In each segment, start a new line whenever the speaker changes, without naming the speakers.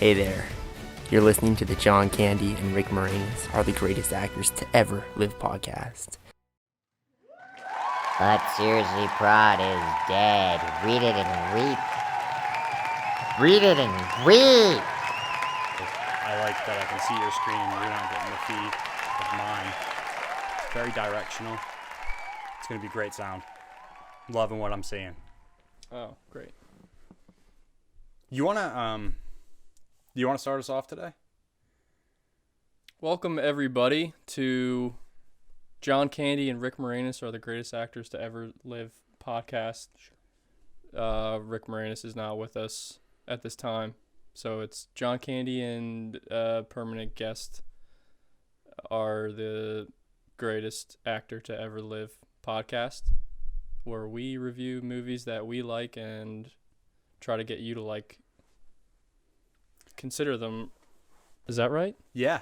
Hey there. You're listening to the John Candy and Rick Moranis Are the Greatest Actors to Ever Live podcast.
But seriously, Prod is dead. Read it and weep. Read it and weep!
I like that I can see your screen and you're not getting the feed of mine. Very directional. It's going to be great sound. Loving what I'm seeing.
Oh, great.
You want to start us off today?
Welcome, everybody, to John Candy and Rick Moranis Are the Greatest Actors to Ever Live podcast. Rick Moranis is not with us at this time, so it's John Candy and permanent guest Are the Greatest Actor to Ever Live podcast, where we review movies that we like and try to get you to consider them. Is that right?
Yeah.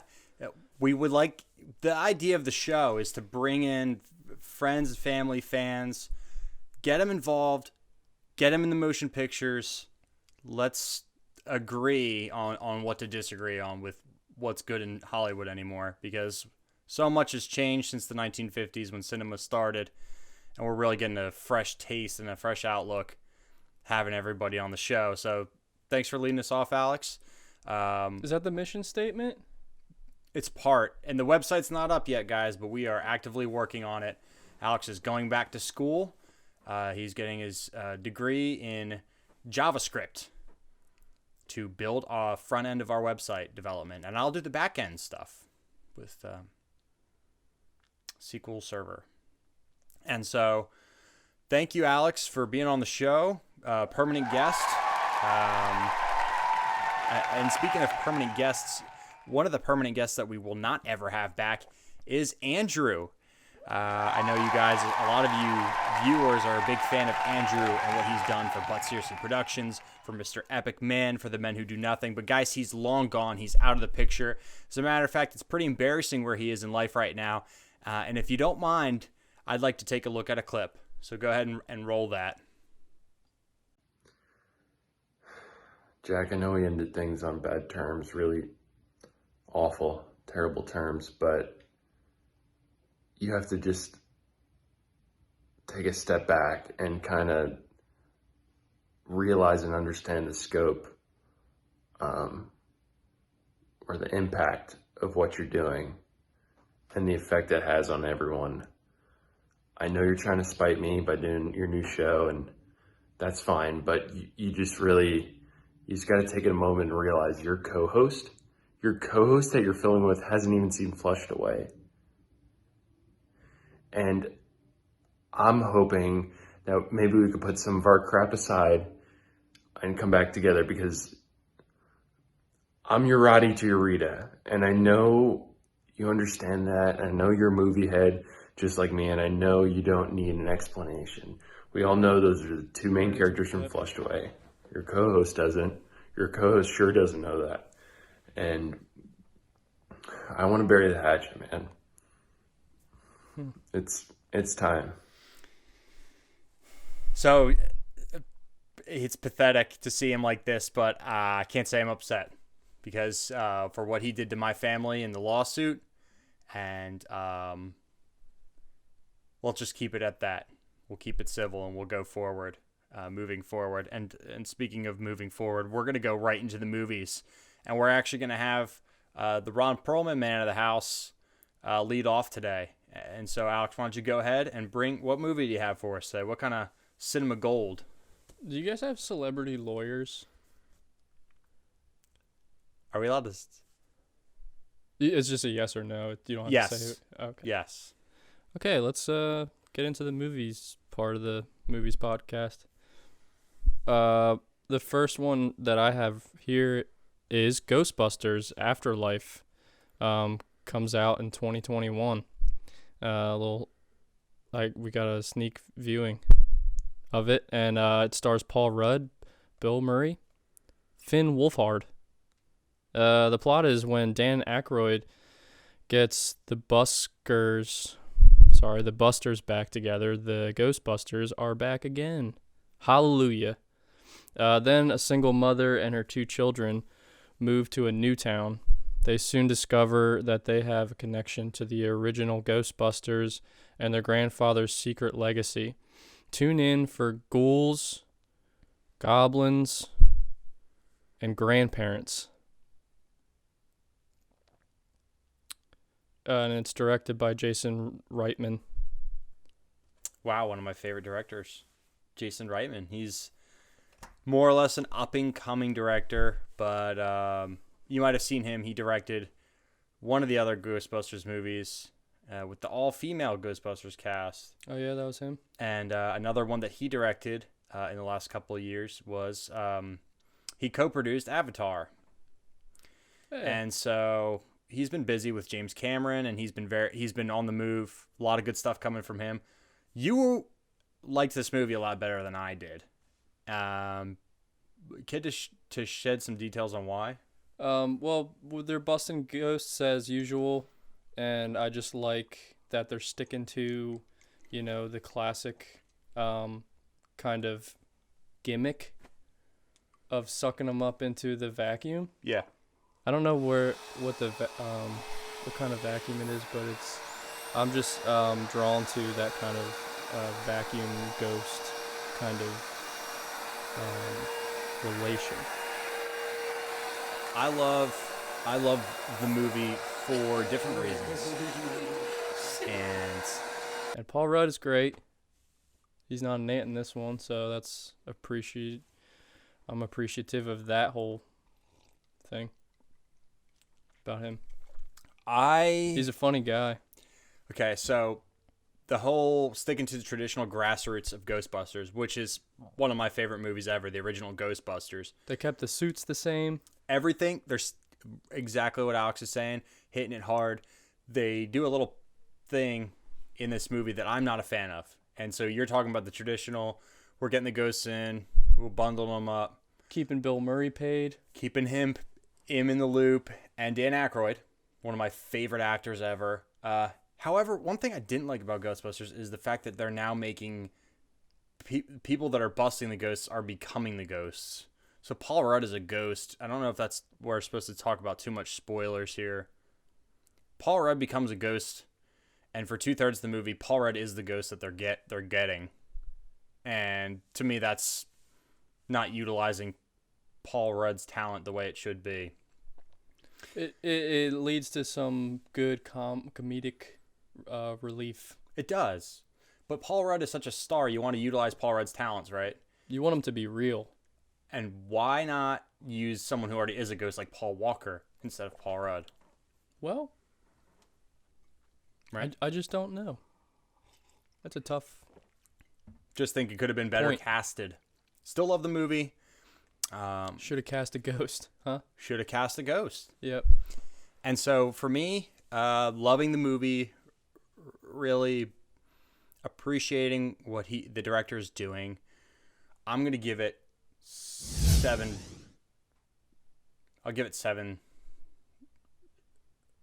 We would like, the idea of the show is to bring in friends, family, fans, get them involved, get them in the motion pictures. Let's agree on what to disagree on with what's good in Hollywood anymore, because so much has changed since the 1950s when cinema started, and we're really getting a fresh taste and a fresh outlook having everybody on the show. So thanks for leading us off, Alex.
Is that the mission statement?
It's part, and the website's not up yet, guys, but we are actively working on it. Alex is going back to school. He's getting his degree in JavaScript to build a front end of our website development, and I'll do the back end stuff with SQL Server. And so, thank you, Alex, for being on the show. Permanent guest. And speaking of permanent guests, one of the permanent guests that we will not ever have back is Andrew. I know you guys, a lot of you viewers are a big fan of Andrew and what he's done for But Seriously Productions, for Mr. Epic Man, for The Men Who Do Nothing. But guys, he's long gone. He's out of the picture. As a matter of fact, it's pretty embarrassing where he is in life right now. And if you don't mind, I'd like to take a look at a clip. So go ahead and roll that.
Jack, I know we ended things on bad terms, really awful, terrible terms, but you have to just take a step back and kind of realize and understand the scope or the impact of what you're doing and the effect it has on everyone. I know you're trying to spite me by doing your new show, and that's fine, but you just got to take a moment and realize your co-host that you're filming with hasn't even seen Flushed Away. And I'm hoping that maybe we could put some of our crap aside and come back together, because I'm your Roddy to your Rita, and I know you understand that. I know you're a movie head just like me, and I know you don't need an explanation. We all know those are the two main characters from Flushed Away. Your co-host doesn't. Your co-host sure doesn't know that. And I want to bury the hatchet, man. It's time.
So it's pathetic to see him like this, but I can't say I'm upset, because for what he did to my family in the lawsuit, and we'll just keep it at that. We'll keep it civil and we'll go forward, moving forward. And speaking of moving forward, we're going to go right into the movies, and we're actually going to have the Ron Perlman man of the house lead off today. And so, Alex, why don't you go ahead and what movie do you have for us today? What kind of cinema gold?
Do you guys have celebrity lawyers?
Are we allowed to?
It's just a yes or no. You don't have to say it. Okay.
Yes.
Okay, let's get into the movies part of the movies podcast. The first one that I have here is Ghostbusters Afterlife. Comes out in 2021. We got a sneak viewing of it, and it stars Paul Rudd, Bill Murray, Finn Wolfhard. The plot is when Dan Aykroyd gets the Busters back together, the Ghostbusters are back again. Hallelujah. Then a single mother and her two children move to a new town. They soon discover that they have a connection to the original Ghostbusters and their grandfather's secret legacy. Tune in for ghouls, goblins, and grandparents. And it's directed by Jason Reitman.
Wow, one of my favorite directors, Jason Reitman. He's more or less an up-and-coming director, but you might have seen him. He directed one of the other Ghostbusters movies with the all-female Ghostbusters cast.
Oh, yeah, that was him.
And another one that he directed in the last couple of years was he co-produced Avatar.
Hey.
And so he's been busy with James Cameron, and he's been on the move. A lot of good stuff coming from him. You liked this movie a lot better than I did. Kid, to shed some details on why?
Well, they're busting ghosts as usual, and I just like that they're sticking to, the classic kind of gimmick of sucking them up into the vacuum.
Yeah.
I don't know what kind of vacuum it is, but I'm just drawn to that kind of vacuum ghost kind of relation.
I love the movie for different reasons.
And Paul Rudd is great. He's not an ant in this one, so that's I'm appreciative of that whole thing about him. He's a funny guy.
Okay, so the whole sticking to the traditional grassroots of Ghostbusters, which is one of my favorite movies ever, the original Ghostbusters.
They kept the suits the same.
Everything, there's exactly what Alex is saying, hitting it hard. They do a little thing in this movie that I'm not a fan of. And so you're talking about the traditional, we're getting the ghosts in, we'll bundle them up.
Keeping Bill Murray paid.
Keeping him in the loop. And Dan Aykroyd, one of my favorite actors ever. However, one thing I didn't like about Ghostbusters is the fact that they're now making people that are busting the ghosts are becoming the ghosts. So Paul Rudd is a ghost. I don't know if that's we're supposed to talk about too much spoilers here. Paul Rudd becomes a ghost, and for 2/3 of the movie, Paul Rudd is the ghost that they're getting. And to me, that's not utilizing Paul Rudd's talent the way it should be.
It leads to some good comedic relief.
It does. But Paul Rudd is such a star, you want to utilize Paul Rudd's talents, right?
You want him to be real.
And why not use someone who already is a ghost like Paul Walker instead of Paul Rudd?
Well,
right?
I just don't know. That's a tough...
Just think it could have been better casted. Still love the movie.
Should have cast a ghost, huh?
Should have cast a ghost.
Yep.
And so for me, loving the movie, really appreciating what the director is doing, I'm going to give it 7. I'll give it 7.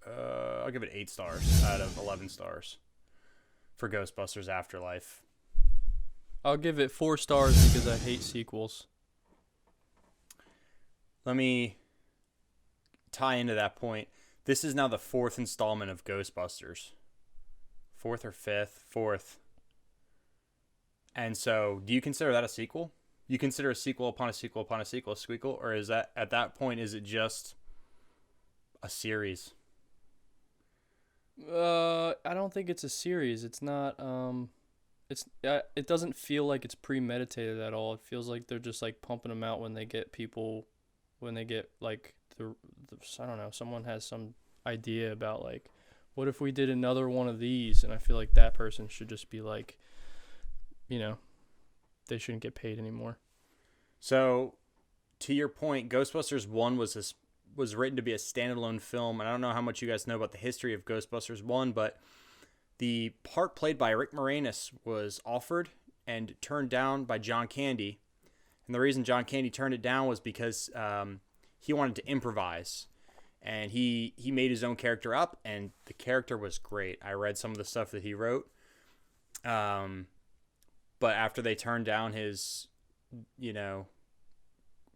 I'll give it 8 stars out of 11 stars for Ghostbusters Afterlife.
I'll give it 4 stars because I hate sequels.
Let me tie into that point. This is now the 4th installment of Ghostbusters. 4th or 5th? 4th. And so, do you consider that a sequel? You consider a sequel upon a sequel upon a sequel a sequel? Or is that, at that point, is it just a series?
I don't think it's a series. It's not, it doesn't feel like it's premeditated at all. It feels like they're just, like, pumping them out when they get people... When they get, like, I don't know, someone has some idea about, like, what if we did another one of these? And I feel like that person should just be, like, they shouldn't get paid anymore.
So, to your point, Ghostbusters 1 was written to be a standalone film. And I don't know how much you guys know about the history of Ghostbusters 1, but the part played by Rick Moranis was offered and turned down by John Candy. And the reason John Candy turned it down was because he wanted to improvise. And he made his own character up, and the character was great. I read some of the stuff that he wrote. But after they turned down his,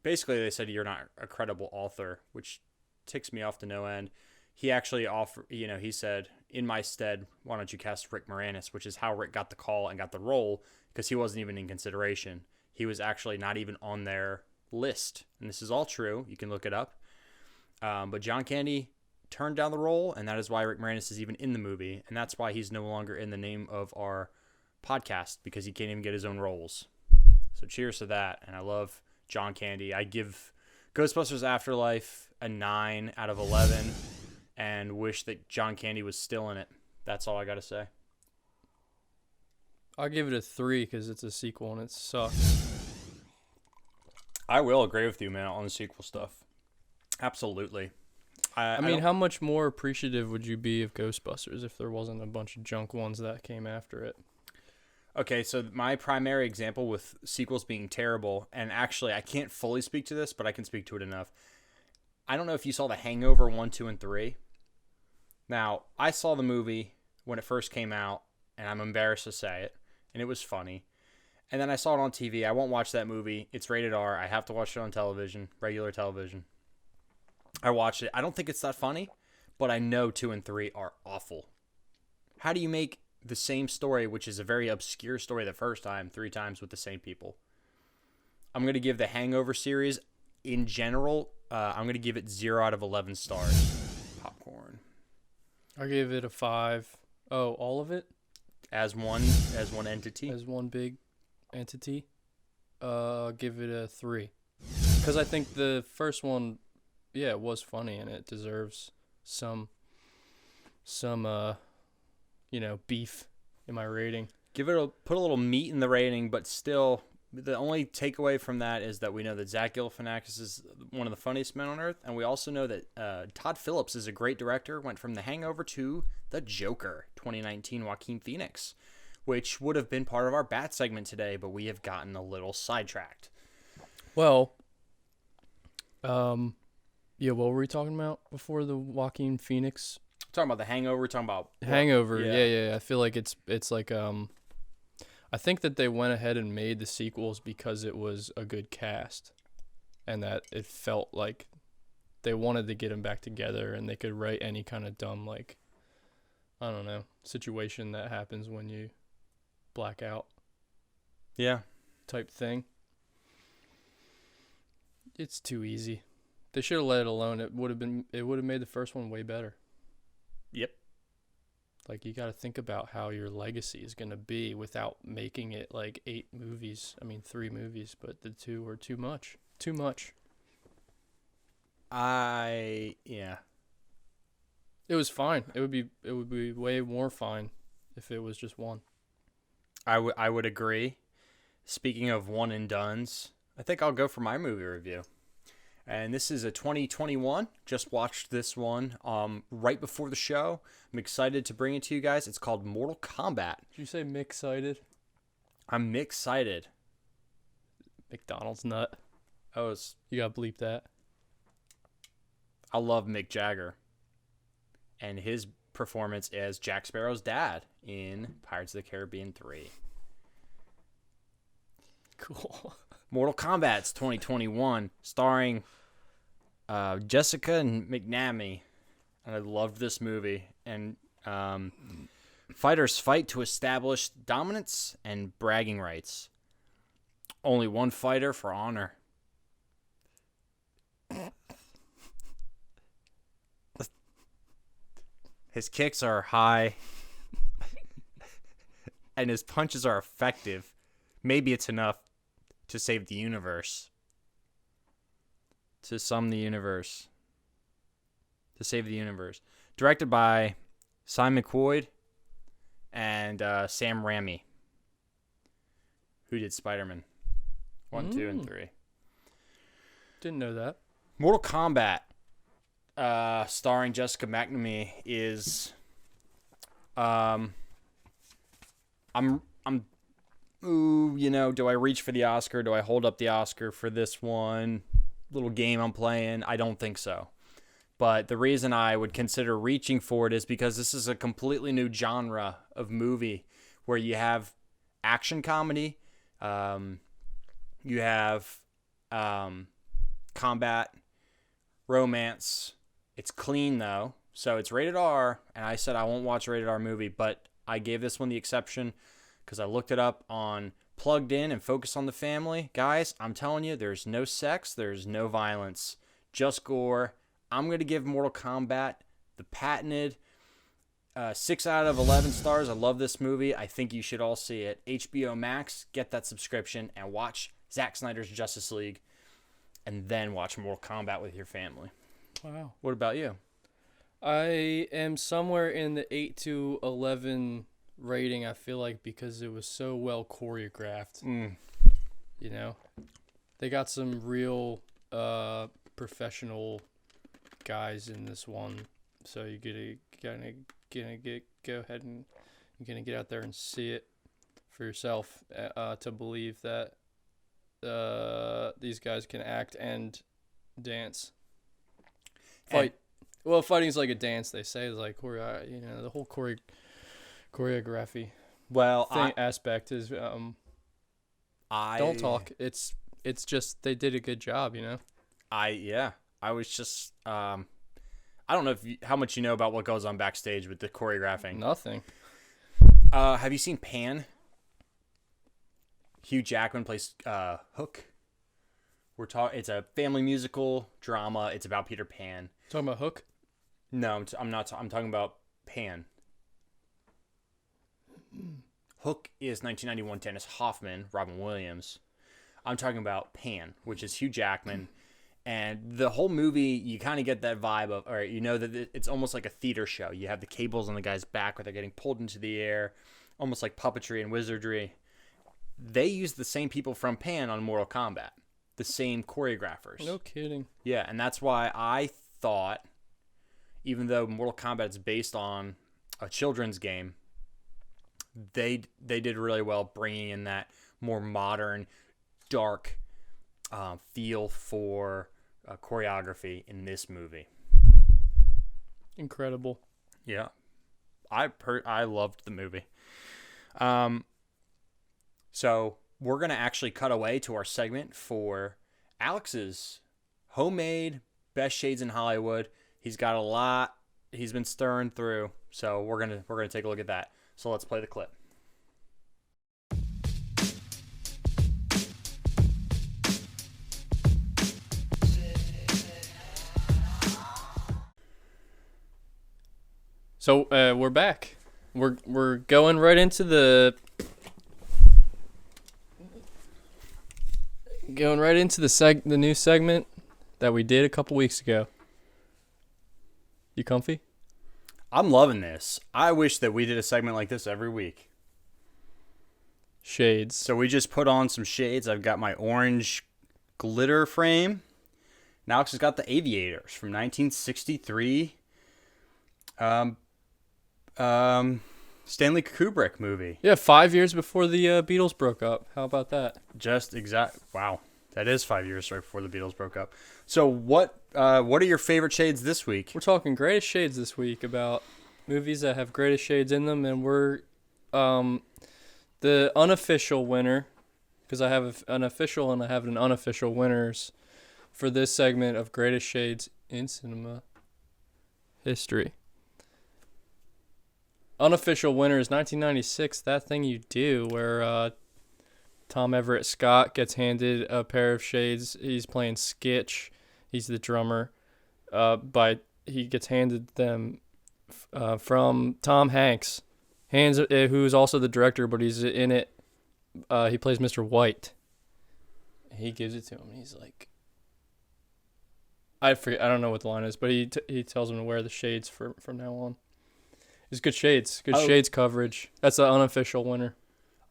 basically they said you're not a credible author, which ticks me off to no end. He actually offered, he said, in my stead, why don't you cast Rick Moranis, which is how Rick got the call and got the role, because he wasn't even in consideration. He was actually not even on their list. And this is all true. You can look it up. But John Candy turned down the role, and that is why Rick Moranis is even in the movie. And that's why he's no longer in the name of our podcast, because he can't even get his own roles. So cheers to that. And I love John Candy. I give Ghostbusters Afterlife a 9 out of 11 and wish that John Candy was still in it. That's all I got to say.
I'll give it a 3 because it's a sequel and it sucks.
I will agree with you, man, on the sequel stuff. Absolutely.
I mean, how much more appreciative would you be of Ghostbusters if there wasn't a bunch of junk ones that came after it?
Okay, so my primary example with sequels being terrible, and actually I can't fully speak to this, but I can speak to it enough. I don't know if you saw The Hangover 1, 2, and 3. Now, I saw the movie when it first came out, and I'm embarrassed to say it, and it was funny. And then I saw it on TV. I won't watch that movie. It's rated R. I have to watch it on television, regular television. I watched it. I don't think it's that funny, but I know 2 and 3 are awful. How do you make the same story, which is a very obscure story the first time, 3 times with the same people? I'm going to give the Hangover series, in general, I'm going to give it 0 out of 11 stars. Popcorn.
I'll give it a 5. Oh, all of it?
As one entity?
As one big entity? Give it a 3. Because I think the first one, yeah, it was funny and it deserves some beef in my rating.
Put a little meat in the rating, but still, the only takeaway from that is that we know that Zach Galifianakis is one of the funniest men on earth, and we also know that Todd Phillips is a great director. Went from The Hangover to The Joker, 2019 Joaquin Phoenix, which would have been part of our Bat segment today, but we have gotten a little sidetracked.
Well, yeah, what were we talking about before the Joaquin Phoenix?
Talking about The Hangover, talking about
Hangover. Yeah. I feel like it's like I think that they went ahead and made the sequels because it was a good cast, and that it felt like they wanted to get them back together, and they could write any kind of dumb, like, I don't know, situation that happens when you black out.
Yeah.
Type thing. It's too easy. They should have let it alone. It would have made the first one way better.
Yep.
Like, you got to think about how your legacy is going to be without making it like 8 movies. I mean, 3 movies, but the 2 were too much. Too much.
Yeah.
It was fine. It would be way more fine if it was just one.
I would agree. Speaking of one and dones, I think I'll go for my movie review. And this is a 2021. Just watched this one right before the show. I'm excited to bring it to you guys. It's called Mortal Kombat.
Did you say mix-cited?
I'm excited.
McDonald's nut.
Oh,
You got to bleep that.
I love Mick Jagger. And his performance as Jack Sparrow's dad in Pirates of the Caribbean 3.
Cool.
Mortal Kombat's 2021, starring Jessica and McNamee. And I loved this movie. And fighters fight to establish dominance and bragging rights. Only one fighter for honor. His kicks are high. And his punches are effective. Maybe it's enough to save the universe. To sum the universe. To save the universe. Directed by Simon Quoyd and Sam Raimi, who did Spider-Man 1, 2, and 3.
Didn't know that.
Mortal Kombat, starring Jessica McNamee, is do I reach for the Oscar? Do I hold up the Oscar for this one little game I'm playing? I don't think so. But the reason I would consider reaching for it is because this is a completely new genre of movie where you have action comedy, you have combat, romance. It's clean though, so it's rated R. And I said I won't watch a rated R movie, but I gave this one the exception because I looked it up on Plugged In and Focus on the Family. Guys, I'm telling you, there's no sex, there's no violence, just gore. I'm gonna give Mortal Kombat the patented 6 out of 11 stars. I love this movie. I think you should all see it. HBO Max, get that subscription and watch Zack Snyder's Justice League, and then watch Mortal Kombat with your family.
Wow.
What about you?
I am somewhere in the 8 to 11 rating, I feel like, because it was so well choreographed. You know? They got some real professional guys in this one. So you go ahead and you're gonna get out there and see it for yourself to believe that these guys can act and dance. Fight. Well, fighting is like a dance. They say it's like the whole choreography.
Well,
aspect is don't talk. It's just they did a good job. You know.
I was just I don't know how much you know about what goes on backstage with the choreographing.
Nothing.
Have you seen Pan? Hugh Jackman plays Hook. It's a family musical drama. It's about Peter Pan.
Talking about Hook?
No, I'm not. I'm talking about Pan. Hook is 1991 Dennis Hoffman, Robin Williams. I'm talking about Pan, which is Hugh Jackman. And the whole movie, you kind of get that vibe of, or you know that it's almost like a theater show. You have the cables on the guy's back where they're getting pulled into the air, almost like puppetry and wizardry. They use the same people from Pan on Mortal Kombat, the same choreographers.
No kidding.
Yeah, and that's why I thought, even though Mortal Kombat is based on a children's game, they did really well bringing in that more modern, dark feel for choreography in this movie.
Incredible.
Yeah, I loved the movie. So we're gonna actually cut away to our segment for Alex's homemade best shades in Hollywood. He's got a lot he's been stirring through, so we're gonna take a look at that. So let's play the clip.
So we're back. We're going right into the new segment that we did a couple weeks ago. You comfy?
I'm loving this. I wish that we did a segment like this every week.
Shades.
So we just put on some shades. I've got my orange glitter frame. Now Alex has got the Aviators from 1963. Stanley Kubrick movie.
Yeah, 5 years before the Beatles broke up. How about that?
Wow. That is 5 years right before the Beatles broke up. So what are your favorite shades this week?
We're talking greatest shades this week, about movies that have greatest shades in them, and we're the unofficial winner, because I have an official and I have an unofficial winners for this segment of greatest shades in cinema history. Unofficial winner is 1996, That Thing You Do, where Tom Everett Scott gets handed a pair of shades. He's playing Skitch. He's the drummer. He gets handed them from Tom Hanks, who's also the director, but he's in it. He plays Mr. White. He gives it to him. He's like, I forget. I don't know what the line is, but he tells him to wear the shades from now on. It's good shades. Shades coverage. That's the unofficial winner.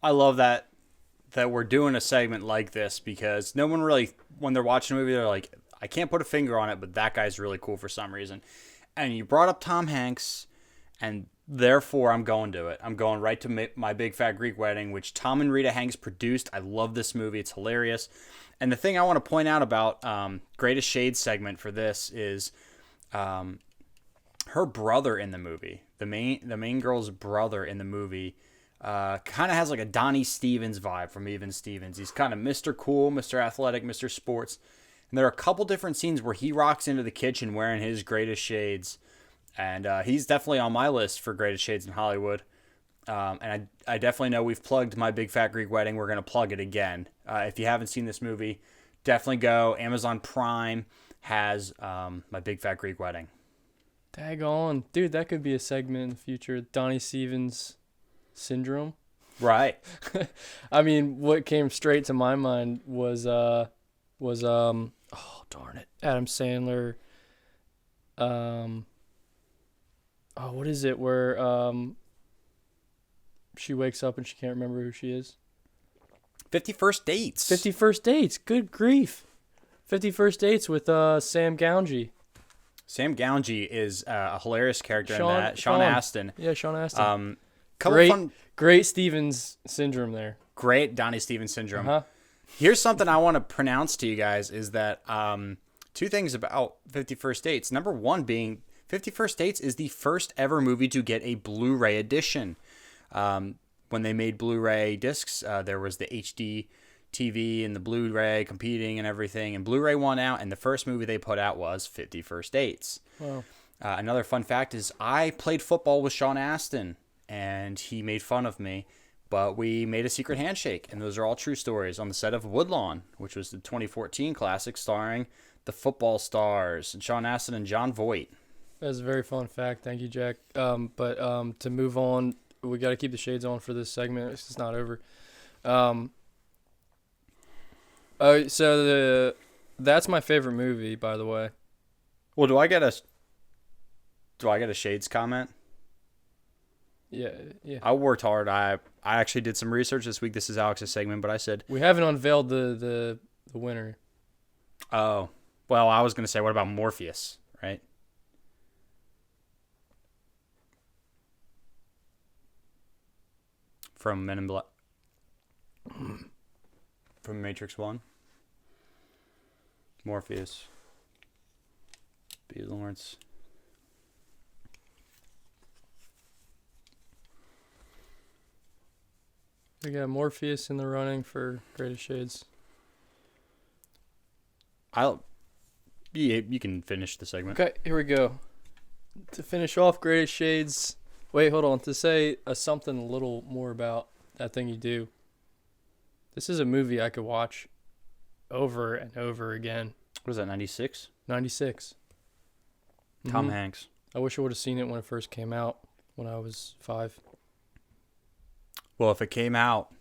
I love that we're doing a segment like this, because no one really, when they're watching a movie, they're like, I can't put a finger on it, but that guy's really cool for some reason. And you brought up Tom Hanks, and therefore I'm going to it. I'm going right to My Big Fat Greek Wedding, which Tom and Rita Hanks produced. I love this movie. It's hilarious. And the thing I want to point out about Greatest Shades segment for this is her brother in the movie. The main girl's brother in the movie kind of has like a Donnie Stevens vibe from Even Stevens. He's kind of Mr. Cool, Mr. Athletic, Mr. Sports. And there are a couple different scenes where he rocks into the kitchen wearing his greatest shades. And he's definitely on my list for greatest shades in Hollywood. And I definitely know we've plugged My Big Fat Greek Wedding. We're going to plug it again. If you haven't seen this movie, definitely go. Amazon Prime has My Big Fat Greek Wedding.
Tag on. Dude, that could be a segment in the future. Donnie Stevens syndrome.
Right.
I mean, what came straight to my mind was oh darn it, Adam Sandler. What is it where she wakes up and she can't remember who she is?
50 First Dates.
50 First Dates. Good grief. 50 First Dates with Sam Gaungy.
Sam Gaungy is a hilarious character in that. Sean Astin.
Yeah, Sean Astin.
Great
Stevens syndrome there.
Great Donnie Stevens syndrome.
Uh-huh.
Here's something I want to pronounce to you guys is that two things about 50 First Dates. Number one being 50 First Dates is the first ever movie to get a Blu-ray edition. When they made Blu-ray discs, there was the HD TV and the Blu-ray competing and everything, and Blu-ray won out, and the first movie they put out was 50 First Dates.
Wow.
Another fun fact is I played football with Sean Astin, and he made fun of me, but we made a secret handshake, and those are all true stories on the set of Woodlawn, which was the 2014 classic starring the football stars, Sean Astin and John Voight.
That's a very fun fact. Thank you, Jack. But to move on, we got to keep the shades on for this segment. It's not over. That's my favorite movie, by the way.
Well, do I get a shades comment?
Yeah.
I worked hard. I actually did some research this week. This is Alex's segment, but I said
we haven't unveiled the winner.
Oh, well, I was gonna say, what about Morpheus, right? From Men in Black. From Matrix 1. Morpheus. B. Lawrence.
We got Morpheus in the running for Greatest Shades.
You can finish the segment.
Okay, here we go. To finish off Greatest Shades. Wait, hold on. To say something a little more about That Thing You Do. This is a movie I could watch over and over again.
What is that, 96?
96.
Tom Hanks.
I wish I would have seen it when it first came out when I was 5.
Well, if it came out,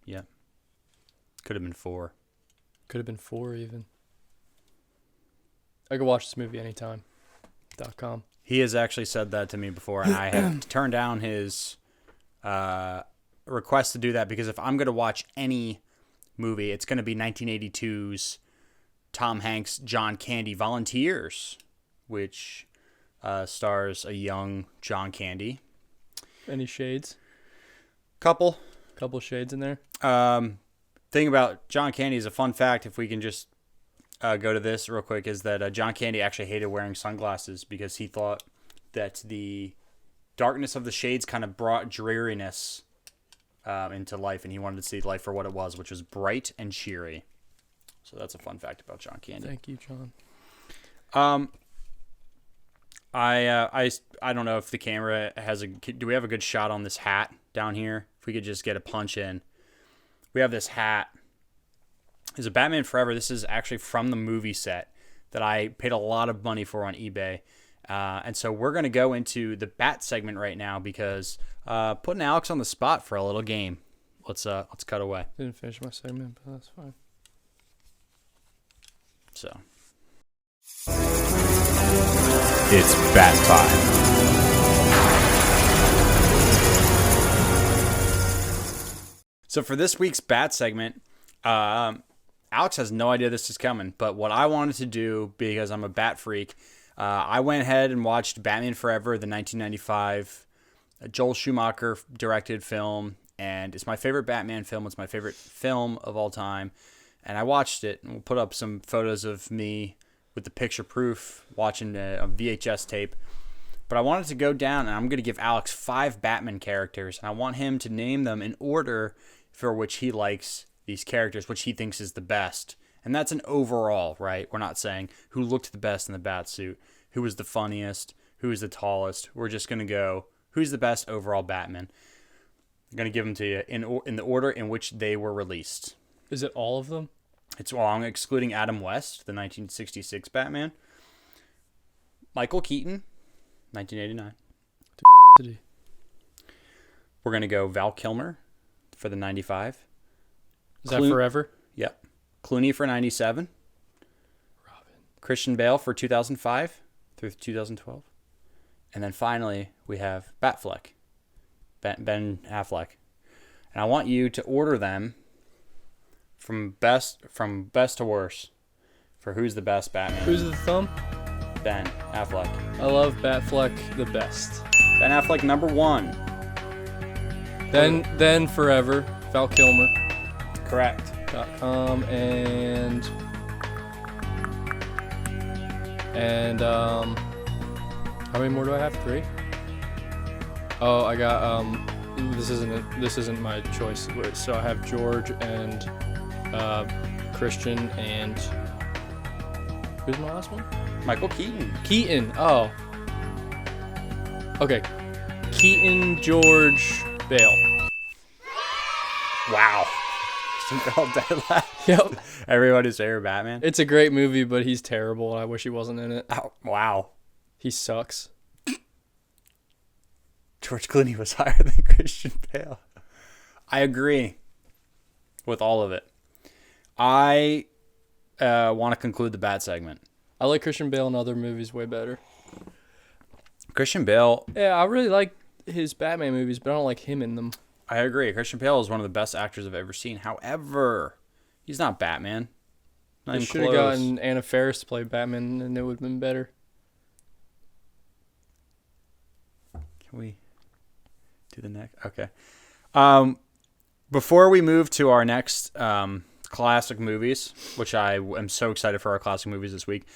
yeah. Could have been 4.
Could have been 4 even. I could watch this movie anytime. .com.
He has actually said that to me before, and I have turned down his request to do that because if I'm going to watch any movie, it's going to be 1982's Tom Hanks, John Candy Volunteers, which stars a young John Candy.
Any shades?
Couple
shades in there.
Thing about John Candy is a fun fact, if we can just go to this real quick, is that John Candy actually hated wearing sunglasses because he thought that the darkness of the shades kind of brought dreariness into life, and he wanted to see life for what it was, which was bright and cheery. So that's a fun fact about John Candy.
Thank you, John.
I don't know if the camera has do we have a good shot on this hat down here? If we could just get a punch in. We have this hat. It's a Batman Forever. This is actually from the movie set that I paid a lot of money for on eBay. And so we're going to go into the Bat segment right now because putting Alex on the spot for a little game. Let's cut away.
Didn't finish my segment, but that's fine.
So it's Bat time. So for this week's Bat segment, Alex has no idea this is coming, but what I wanted to do, because I'm a Bat freak, I went ahead and watched Batman Forever, the 1995 Joel Schumacher directed film, and it's my favorite Batman film. It's my favorite film of all time, and I watched it, and we'll put up some photos of me with the picture proof watching a VHS tape. But I wanted to go down, and I'm going to give Alex 5 Batman characters, and I want him to name them in order for which he likes these characters, which he thinks is the best. And that's an overall, right? We're not saying who looked the best in the bat suit, who was the funniest, who was the tallest. We're just going to go, who's the best overall Batman? I'm going to give them to you in the order in which they were released.
Is it all of them?
It's wrong, excluding Adam West, the 1966 Batman. Michael Keaton, 1989. We're going to go Val Kilmer for the 95.
Is that forever?
Yep. Clooney for 97.
Robin.
Christian Bale for 2005 through 2012. And then finally, we have Batfleck. Ben Affleck. And I want you to order them from best to worst for who's the best Batman.
Who's the thumb?
Ben Affleck.
I love Batfleck the best.
Ben Affleck, number 1.
Then forever, Val Kilmer.
Correct.
And how many more do I have? 3? Oh, I got this isn't my choice. So I have George and Christian and who's my last one?
Michael Keaton.
Keaton. Oh. Okay. Keaton, George, Bale.
Wow. All dead last.
Yep.
Everybody's favorite Batman.
It's a great movie, but he's terrible, and I wish he wasn't in it.
Oh, wow.
He sucks.
George Clooney was higher than Christian Bale. I agree with all of it. I want to conclude the Bat segment.
I like Christian Bale in other movies way better.
Christian Bale.
Yeah, I really like his Batman movies, but I don't like him in them.
I agree. Christian Bale is one of the best actors I've ever seen. However, he's not Batman. Not
They
even
should have
close.
gotten Anna Faris to play Batman, and it would have been better.
Can we do the next? Okay. Before we move to our next classic movies, which I am so excited for our classic movies this week,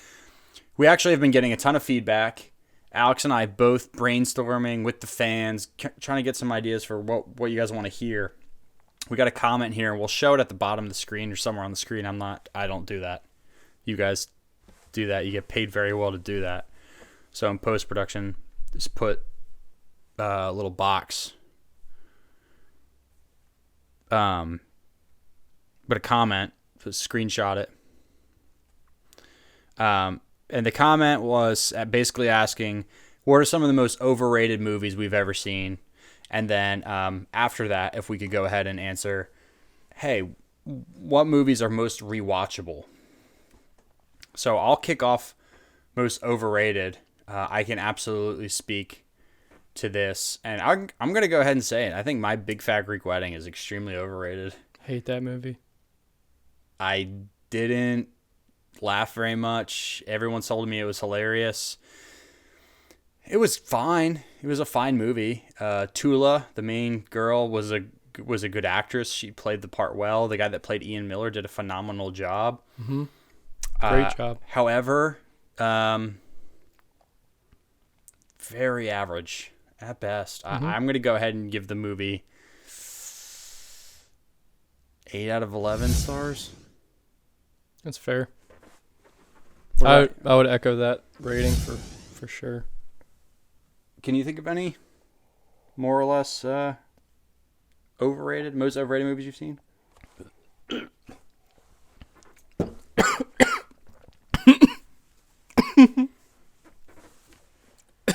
we actually have been getting a ton of feedback. Alex and I both brainstorming with the fans, trying to get some ideas for what you guys want to hear. We got a comment here, and we'll show it at the bottom of the screen or somewhere on the screen. I don't do that. You guys do that. You get paid very well to do that. So in post-production, just put a little box. But a comment, just screenshot it. And the comment was basically asking, what are some of the most overrated movies we've ever seen? And then after that, if we could go ahead and answer, hey, what movies are most rewatchable? So I'll kick off most overrated. I can absolutely speak to this. And I'm going to go ahead and say it. I think My Big Fat Greek Wedding is extremely overrated.
Hate that movie.
I didn't laugh very much. Everyone told me it was hilarious. It was fine. It was a fine movie. Tula, the main girl, was a good actress. She played the part well. The guy that played Ian Miller did a phenomenal job.
Mm-hmm. Great job.
However, very average at best.
Mm-hmm.
I'm going to go ahead and give the movie 8 out of 11 stars.
That's fair. I would echo that rating for sure.
Can you think of any more or less most overrated movies you've seen?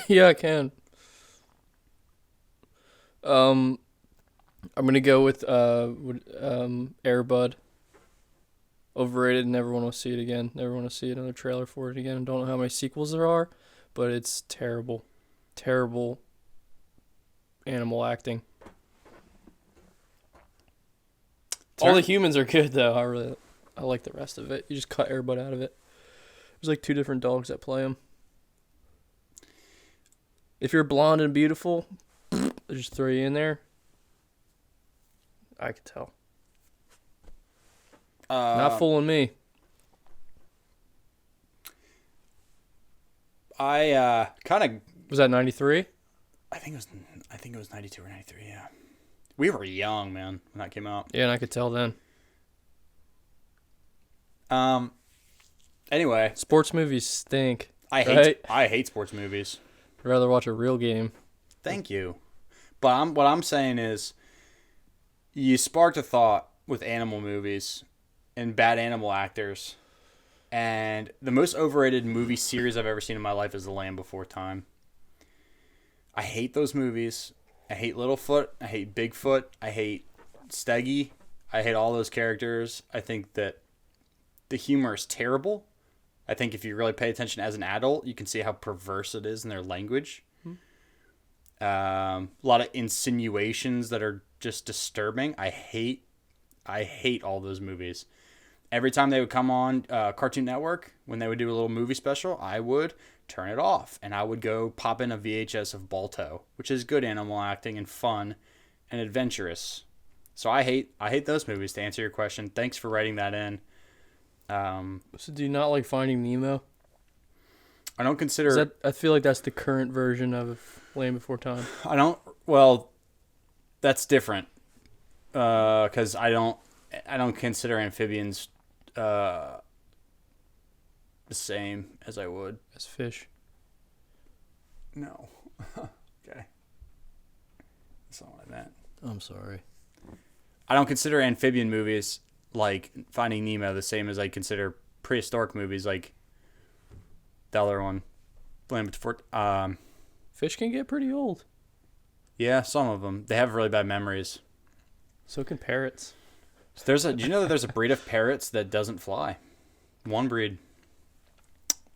Yeah, I can. I'm gonna go with Air Bud. Overrated. Never want to see it again. Never want to see another trailer for it again. Don't know how many sequels there are, but it's terrible. Terrible animal acting. All the humans are good though. I like the rest of it. You just cut Air Bud out of it. There's like 2 different dogs that play him. If you're blonde and beautiful, they just throw you in there. I could tell. Not fooling me.
I kind of
Was that 93?
I think it was 92 or 93. Yeah, we were young, man, when that came out.
Yeah, and I could tell then.
Anyway,
Sports movies stink.
I hate sports movies.
I'd rather watch a real game.
Thank you. But what I'm saying is, you sparked a thought with animal movies and bad animal actors. And the most overrated movie series I've ever seen in my life is The Land Before Time. I hate those movies. I hate Littlefoot. I hate Bigfoot. I hate Steggy. I hate all those characters. I think that the humor is terrible. I think if you really pay attention as an adult, you can see how perverse it is in their language. A lot of insinuations that are just disturbing. I hate all those movies. Every time they would come on Cartoon Network, when they would do a little movie special, I would turn it off. And I would go pop in a VHS of Balto, which is good animal acting and fun and adventurous. So I hate those movies, to answer your question. Thanks for writing that in.
So do you not like Finding Nemo?
I don't consider...
I feel like that's the current version of Land Before Time.
Well, that's different. Because I don't consider amphibians the same as I would
As fish.
No. Okay. That's not what I meant.
I'm sorry.
I don't consider amphibian movies like Finding Nemo the same as I consider prehistoric movies like the other one, Land Before.
Fish can get pretty old.
Yeah, some of them. They have really bad memories.
So can parrots.
So do you know that there's a breed of parrots that doesn't fly? One breed.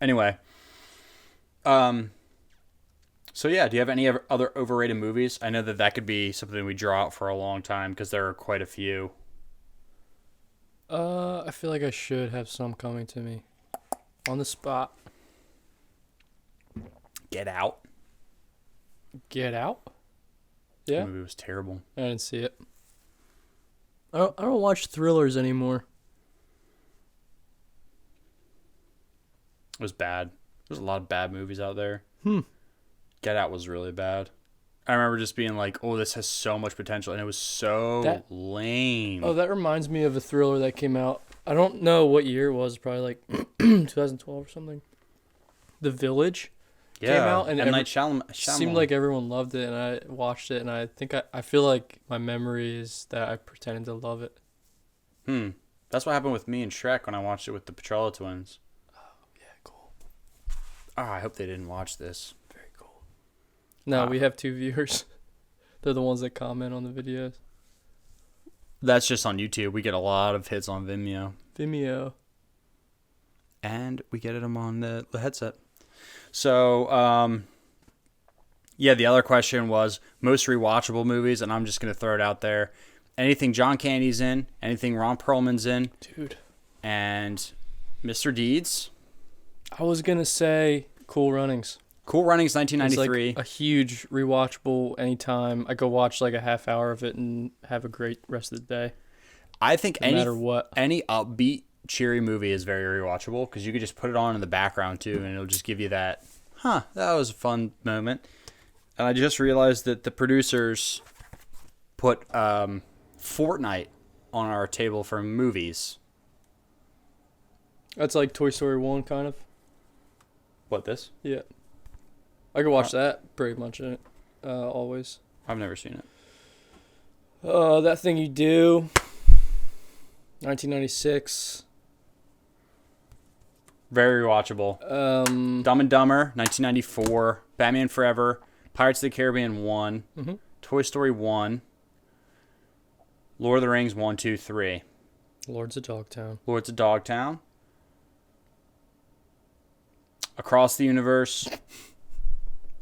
Anyway. So yeah, do you have any other overrated movies? I know that could be something we draw out for a long time because there are quite a few.
I feel like I should have some coming to me. On the spot.
Get Out.
Get Out? Yeah.
The movie was terrible.
I didn't see it. I don't watch thrillers anymore.
It was bad. There's a lot of bad movies out there. Get Out was really bad. I remember just being like, oh, this has so much potential, and it was so lame.
Oh, that reminds me of a thriller that came out. I don't know what year it was. Probably like 2012 or something. The Village came out, and
M. Night Shyamalan.
seemed like everyone loved it, and I watched it, and I think I feel like my memory is that I pretended to love it.
That's what happened with me and Shrek when I watched it with the Petrella twins.
Oh, yeah, cool.
I hope they didn't watch this.
Very cool. No, we have 2 viewers. They're the ones that comment on the videos.
That's just on YouTube. We get a lot of hits on Vimeo. And we get them on the headset. So, yeah, the other question was most rewatchable movies, and I'm just going to throw it out there. Anything John Candy's in, anything Ron Perlman's in.
Dude.
And Mr. Deeds.
I was going to say Cool Runnings.
Cool Runnings, 1993.
It's like a huge rewatchable anytime. I go watch like a half hour of it and have a great rest of the day.
I think
no matter what.
Any upbeat, cheery movie is very rewatchable because you could just put it on in the background too, and it'll just give you that, that was a fun moment. And I just realized that the producers put Fortnite on our table for movies.
That's like Toy Story 1, kind of.
What, this?
Yeah. I could watch that pretty much always.
I've never seen it.
That Thing You Do. 1996.
Very rewatchable. Dumb and Dumber, 1994. Batman Forever. Pirates of the Caribbean 1.
Mm-hmm.
Toy Story 1. Lord of the Rings 1, 2, 3.
Lords of Dogtown.
Lords of Dogtown. Across the Universe.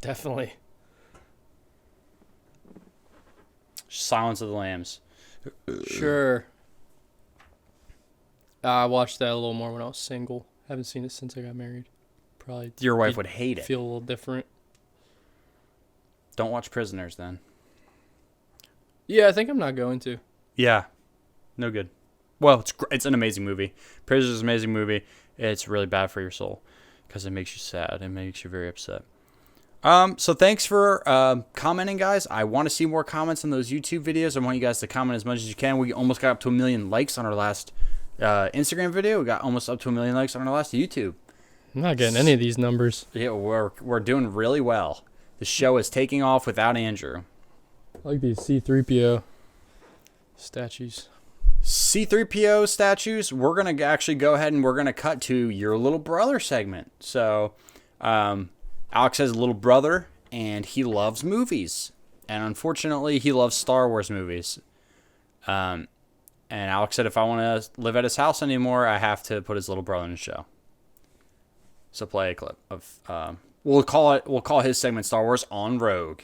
Definitely.
Silence of the Lambs.
Sure. I watched that a little more when I was single. Haven't seen it since I got married. Probably.
Your wife would hate it.
Feel a little different.
Don't watch Prisoners then.
Yeah, I think I'm not going to.
Yeah. No good. Well, it's an amazing movie. Prisoners is an amazing movie. It's really bad for your soul because it makes you sad. It makes you very upset. So thanks for commenting, guys. I want to see more comments on those YouTube videos. I want you guys to comment as much as you can. We almost got up to 1 million likes on our last Instagram video, we got almost up to 1 million likes on our last YouTube.
I'm not getting any of these numbers.
Yeah, we're doing really well. The show is taking off without Andrew.
I like these C-3PO statues.
C-3PO statues, we're going to actually go ahead and we're going to cut to your little brother segment. So, Alex has a little brother, and he loves movies. And unfortunately, he loves Star Wars movies. And Alex said if I want to live at his house anymore, I have to put his little brother in the show. So play a clip of... We'll call his segment Star Wars on Rogue.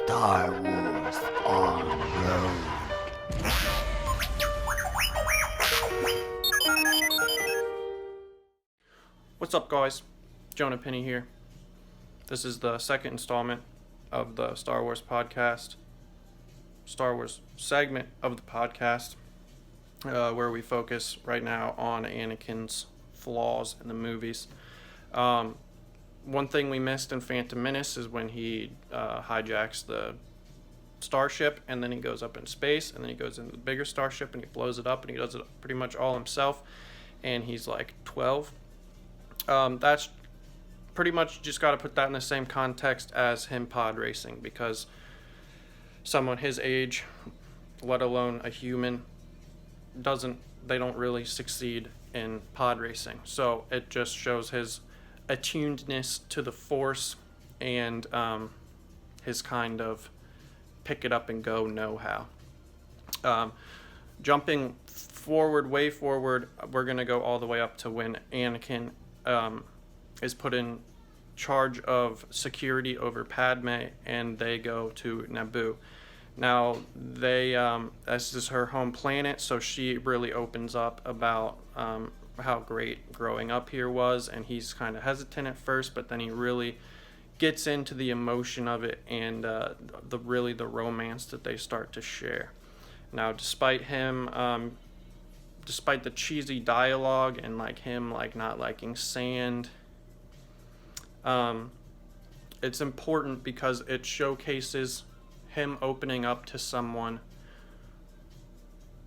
Star Wars on Rogue.
What's up, guys? Jonah Penny here. This is the second installment of the Star Wars podcast, Star Wars segment of the podcast, where we focus right now on Anakin's flaws in the movies. One thing we missed in Phantom Menace is when he hijacks the starship, and then he goes up in space, and then he goes into the bigger starship, and he blows it up, and he does it pretty much all himself, and he's like 12. That's pretty much just got to put that in the same context as him pod racing, because someone his age, let alone a human, they don't really succeed in pod racing. So it just shows his attunedness to the Force and his kind of pick it up and go know-how. Jumping forward, way forward, we're going to go all the way up to when Anakin is put in charge of security over Padme, and they go to Naboo. Now, this is her home planet, so she really opens up about how great growing up here was, and he's kind of hesitant at first, but then he really gets into the emotion of it and the romance that they start to share. Now, despite the cheesy dialogue and like him like not liking sand, it's important because it showcases him opening up to someone,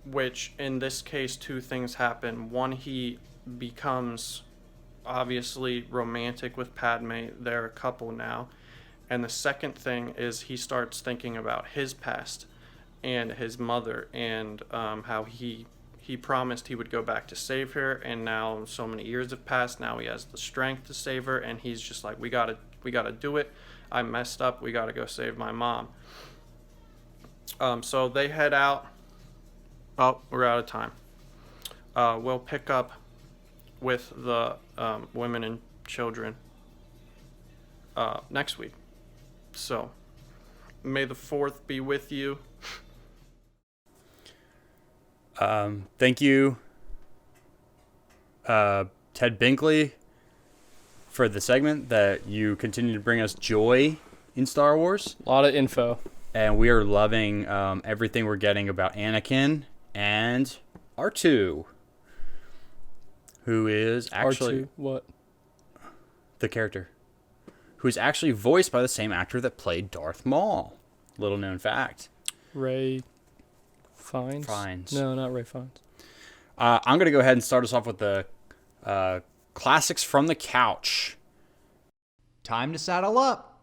which in this case two things happen. One, he becomes obviously romantic with Padme. They're a couple now. And the second thing is he starts thinking about his past and his mother, and how he promised he would go back to save her, and now so many years have passed. Now he has the strength to save her, and he's just like, we gotta do it. I messed up. We gotta go save my mom. So they head out. Oh, we're out of time. We'll pick up with the women and children next week. So, may the 4th be with you.
Thank you, Ted Binkley, for the segment that you continue to bring us joy in Star Wars.
A lot of info.
And we are loving everything we're getting about Anakin and R2, who is actually...
R2, what?
The character. Who is actually voiced by the same actor that played Darth Maul. Little known fact.
Ray Fiennes?
Fiennes.
No, not Ray Fiennes.
I'm going to go ahead and start us off with the classics from the couch.
Time to saddle up.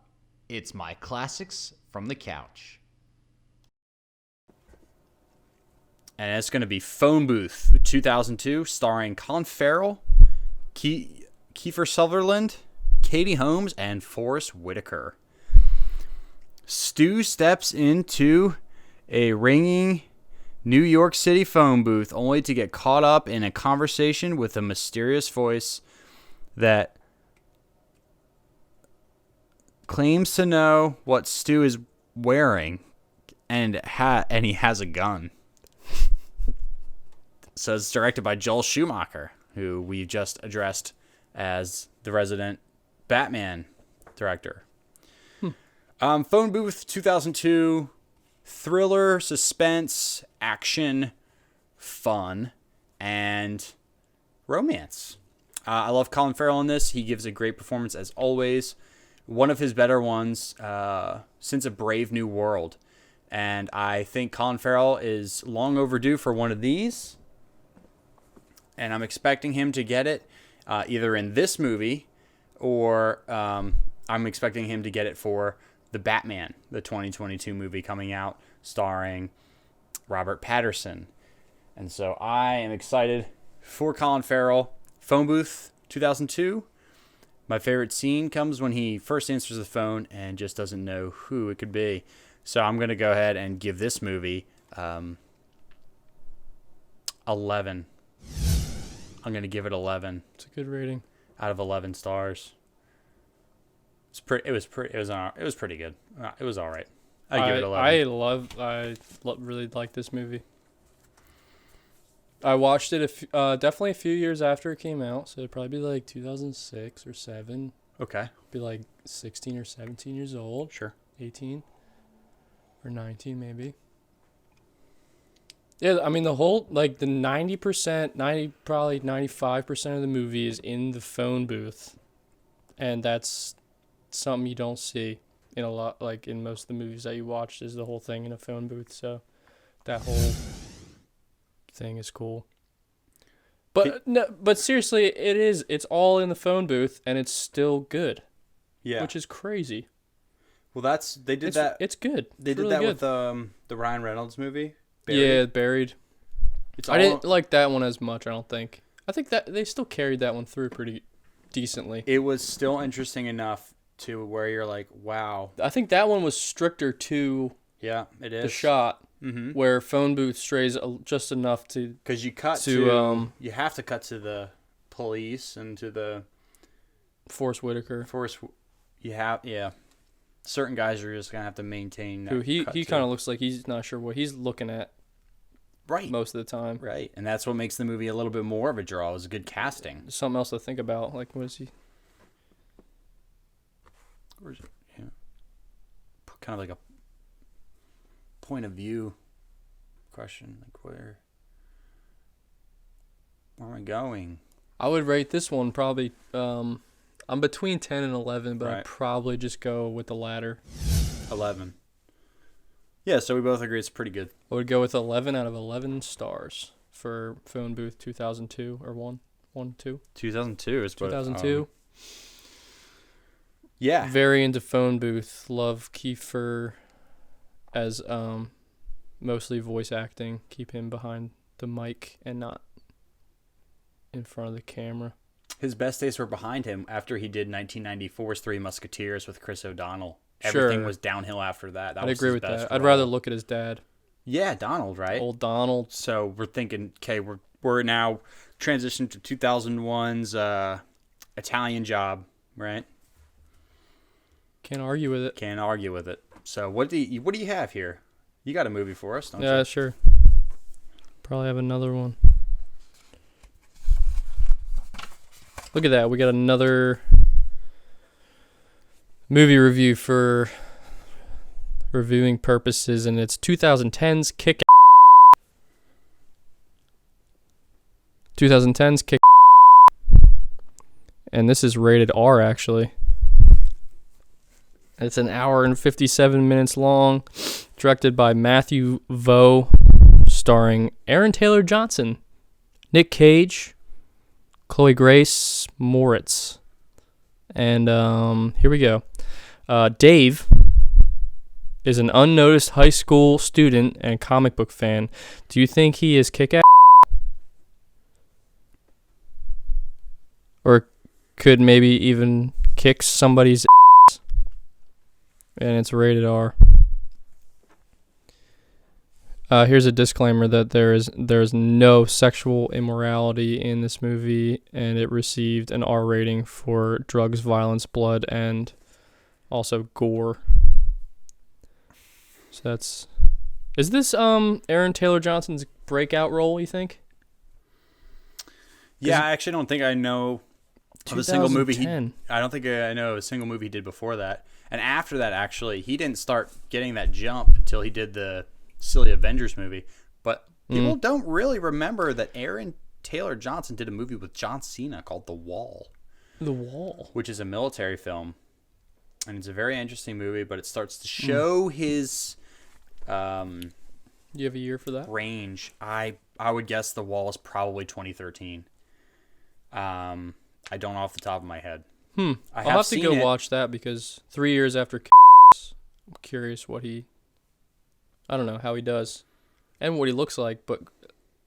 It's my classics from the couch.
And it's going to be Phonebooth 2002, starring Colin Farrell, Kiefer Sutherland, Katie Holmes, and Forrest Whitaker. Stu steps into a ringing New York City phone booth only to get caught up in a conversation with a mysterious voice that claims to know what Stu is wearing, and he has a gun. So it's directed by Joel Schumacher, who we just addressed as the resident Batman director. Phone Booth 2002, thriller, suspense, action, fun, and romance. I love Colin Farrell in this. He gives a great performance as always. One of his better ones since A Brave New World. And I think Colin Farrell is long overdue for one of these. And I'm expecting him to get it either in this movie or I'm expecting him to get it for The Batman, the 2022 movie coming out starring Robert Pattinson. And so I am excited for Colin Farrell. Phonebooth 2002. My favorite scene comes when he first answers the phone and just doesn't know who it could be. So I'm going to go ahead and give this movie 11. I'm going to give it 11.
It's a good rating.
Out of 11 stars. It was pretty good. It was all right. I give it 11.
I really like this movie. I watched it definitely a few years after it came out, so it'd probably be like 2006 or 7.
Okay.
Be like 16 or 17 years old.
Sure.
18 or 19 maybe. Yeah, I mean the whole like the 90%, probably 95% of the movie is in the phone booth, and that's something you don't see in a lot, like in most of the movies that you watched, is the whole thing in a phone booth. So that whole thing is cool. But no, but seriously, it's all in the phone booth and it's still good.
Yeah.
Which is crazy.
Well, they did that.
It's good.
They did
really
that
good.
with the Ryan Reynolds movie.
Buried. Yeah, Buried. I didn't like that one as much, I don't think. I think that they still carried that one through pretty decently.
It was still interesting enough to where you're like, wow.
I think that one was stricter to
it is.
the shot,
Mm-hmm.
where phone booth strays just enough to...
Because you cut to you have to cut to the police and to the...
Forrest Whitaker.
Certain guys are just going to have to maintain that.
Who he kind of looks like he's not sure what he's looking at.
Right.
Most of the time.
Right. And that's what makes the movie a little bit more of a draw, is good casting.
There's something else to think about. Like, what is he?
Or is it, kind of like a point of view question. Like, where am I going?
I would rate this one probably... I'm between 10 and 11, but
Right.
I'd probably just go with the latter.
11. Yeah, so we both agree it's pretty good.
I would go with 11 out of 11 stars for Phone Booth 2002 or 2.
2002 is what
2002.
Yeah.
Very into Phone Booth. Love Kiefer as mostly voice acting. Keep him behind the mic and not in front of the camera.
His best days were behind him after he did 1994's Three Musketeers with Chris O'Donnell. Everything was downhill after that.
I'd agree with that. I'd rather look at his dad.
Yeah, Donald, right?
Old Donald.
So we're thinking, okay, we're now transitioned to 2001's Italian Job, right?
Can't argue with it.
Can't argue with it. So what do you have here? You got a movie for us, don't you?
Yeah, sure. Probably have another one. Look at that. We got another movie review for reviewing purposes, and it's 2010's Kick. 2010's Kick. And this is rated R, actually. It's an hour and 57 minutes long, directed by Matthew Vaux, starring Aaron Taylor Johnson, Nick Cage, Chloe Grace Moritz. And here we go. Dave is an unnoticed high school student and comic book fan. Do you think he is kick-ass? Or could maybe even kick somebody's ass? And it's rated R. Here's a disclaimer that there is no sexual immorality in this movie, and it received an R rating for drugs, violence, blood, and also gore. So that's... Is this Aaron Taylor Johnson's breakout role, you think?
Yeah, I actually don't think I know of a single movie.
2010.
I don't think I know a single movie he did before that. And after that, actually, he didn't start getting that jump until he did the silly Avengers movie. But people don't really remember that Aaron Taylor Johnson did a movie with John Cena called The Wall.
The Wall.
Which is a military film. And it's a very interesting movie, but it starts to show his
You have a year for that?
range, I would guess The Wall is probably 2013. I don't off the top of my head.
I'll have to
seen
go
it.
watch that because 3 years after I'm curious what I don't know how he does and what he looks like, but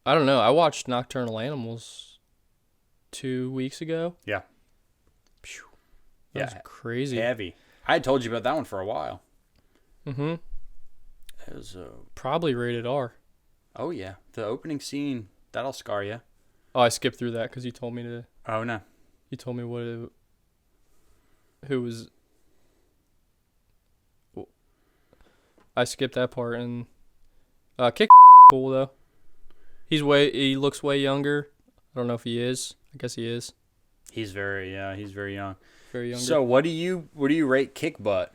I don't know. I watched Nocturnal Animals 2 weeks ago.
Yeah.
That was crazy.
Heavy. I had told you about that one for a while.
Mm-hmm.
It was
Probably rated R.
oh yeah, the opening scene, that'll scar you.
Oh, I skipped through that because you told me to.
Oh no.
You told me who was. I skipped that part and Kick cool though. He looks way younger. I don't know if he is. I guess he is.
He's very young.
Very younger.
So what do you rate Kick Butt?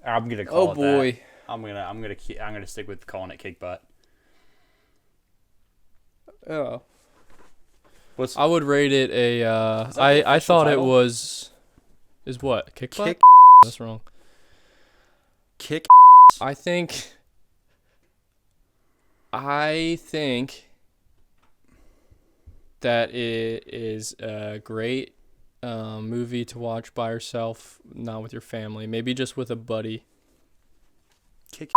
I'm gonna call
oh
it
boy.
that. I'm gonna stick with calling it Kick Butt.
Oh.
What's
I would rate it a.
Is that the
I
official
thought
title?
it was. Is what Kick Butt?
Kick
That's wrong.
Kick?
I think that it is a great movie to watch by yourself, not with your family. Maybe just with a buddy.
Kick.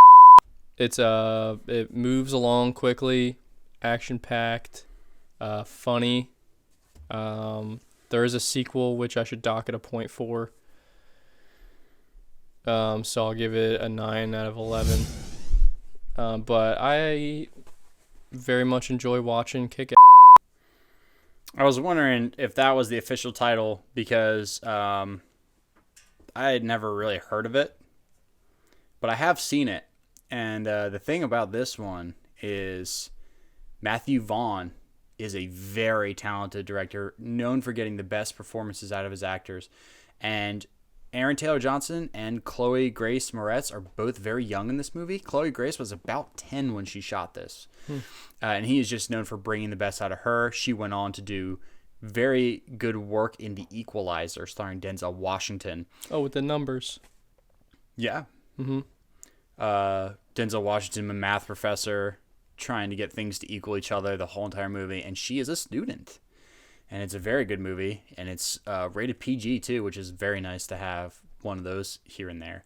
It moves along quickly, action packed, funny. There is a sequel which I should dock at a 0.4. So I'll give it a 9 out of 11. But I very much enjoy watching Kick-Ass.
I was wondering if that was the official title because I had never really heard of it, but I have seen it. And the thing about this one is Matthew Vaughn is a very talented director, known for getting the best performances out of his actors. And Aaron Taylor Johnson and Chloe Grace Moretz are both very young in this movie. Chloe Grace was about 10 when she shot this. And he is just known for bringing the best out of her. She went on to do very good work in The Equalizer, starring Denzel Washington.
Oh, with the numbers.
Yeah.
Mm-hmm.
Denzel Washington, a math professor, trying to get things to equal each other the whole entire movie. And she is a student. And it's a very good movie. And it's rated PG, too, which is very nice to have one of those here and there.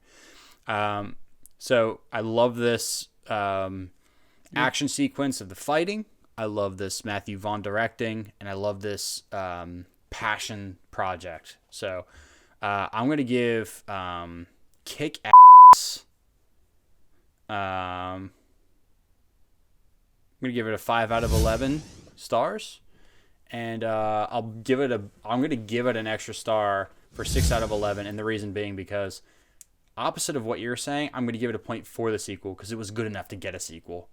So I love this action sequence of the fighting. I love this Matthew Vaughn directing. And I love this passion project. So I'm going to give Kick-Ass... I'm going to give it a 5 out of 11 stars. And I'm going to give it an extra star for 6 out of 11. And the reason being because opposite of what you're saying, I'm going to give it a 0.4 for the sequel because it was good enough to get a sequel.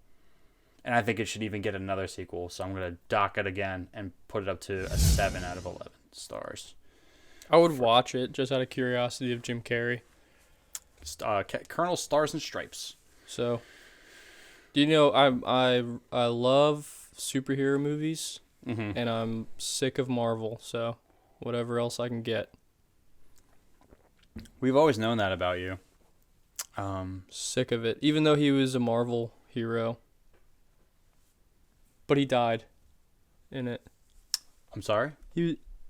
And I think it should even get another sequel. So I'm going to dock it again and put it up to a 7 out of 11 stars.
I would watch it just out of curiosity of Jim Carrey.
Colonel Stars and Stripes.
So, do you know I love superhero movies, and I'm sick of Marvel. So, whatever else I can get.
We've always known that about you.
Sick of it. Even though he was a Marvel hero, but he died in it.
I'm sorry?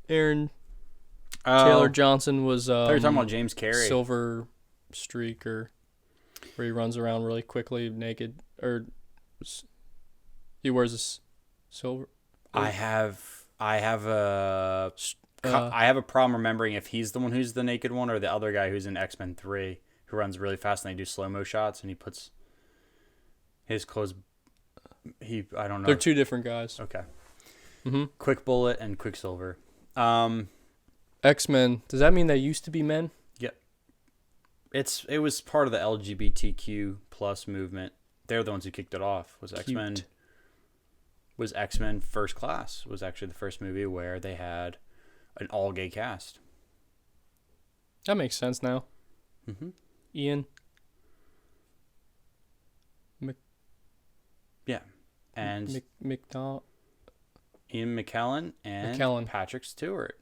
Aaron Taylor Johnson was
I thought you were talking about James Carrey.
Silver Streaker, where he runs around really quickly naked, or he wears a silver.
I have a problem remembering if he's the one who's the naked one or the other guy who's in X-Men 3 who runs really fast and they do slow-mo shots and he puts his clothes. I don't know.
They're two different guys.
Okay.
Mm-hmm.
Quick Bullet and Quicksilver.
X-Men. Does that mean they used to be men?
Yeah. It was part of the LGBTQ plus movement. They're the ones who kicked it off. X-Men First Class was actually the first movie where they had an all gay cast.
That makes sense now.
Mm-hmm.
Ian.
Yeah. And Ian McKellen and Patrick Stewart.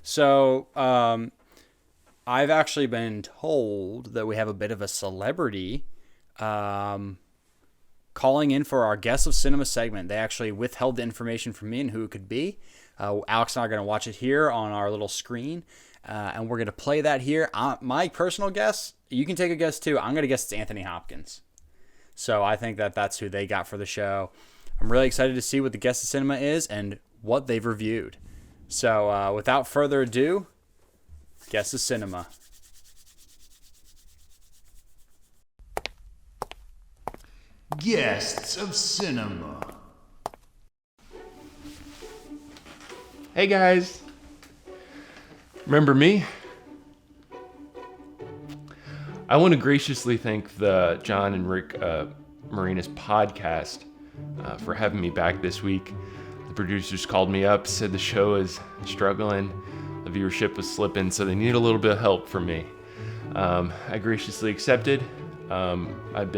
So, I've actually been told that we have a bit of a celebrity calling in for our Guest of Cinema segment. They actually withheld the information from me and who it could be. Alex and I are going to watch it here on our little screen, and we're going to play that here. My personal guess, you can take a guess too. I'm going to guess it's Anthony Hopkins. So I think that that's who they got for the show. I'm really excited to see what the Guest of Cinema is and what they've reviewed. So without further ado, Guest of Cinema.
Guests of Cinema.
Hey guys, remember me? I want to graciously thank the John and Rick Moranis podcast for having me back this week. The producers called me up, said the show is struggling, the viewership was slipping, so they need a little bit of help from me. I graciously accepted. I've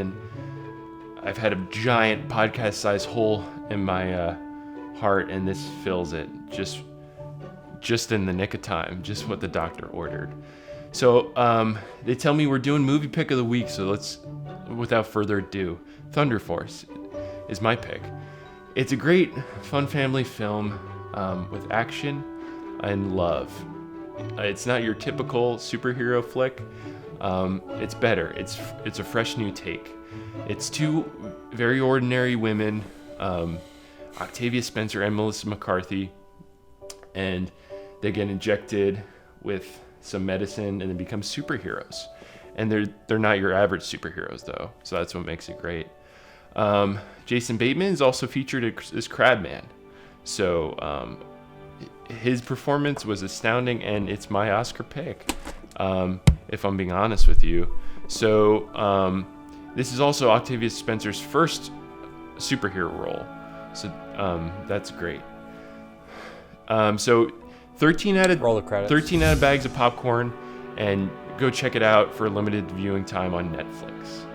had a giant podcast-sized hole in my heart, and this fills it just in the nick of time, just what the doctor ordered. So they tell me we're doing movie pick of the week, so let's, without further ado, Thunder Force is my pick. It's a great, fun family film with action and love. It's not your typical superhero flick. It's better. It's a fresh new take. It's two very ordinary women, Octavia Spencer and Melissa McCarthy, and they get injected with some medicine and then become superheroes. And they're not your average superheroes though, so that's what makes it great. Jason Bateman is also featured as Crabman, so his performance was astounding, and it's my Oscar pick, if I'm being honest with you. So this is also Octavia Spencer's first superhero role, so that's great. So 13 out
Roll the credits.
13 out of bags of popcorn, and go check it out for limited viewing time on Netflix.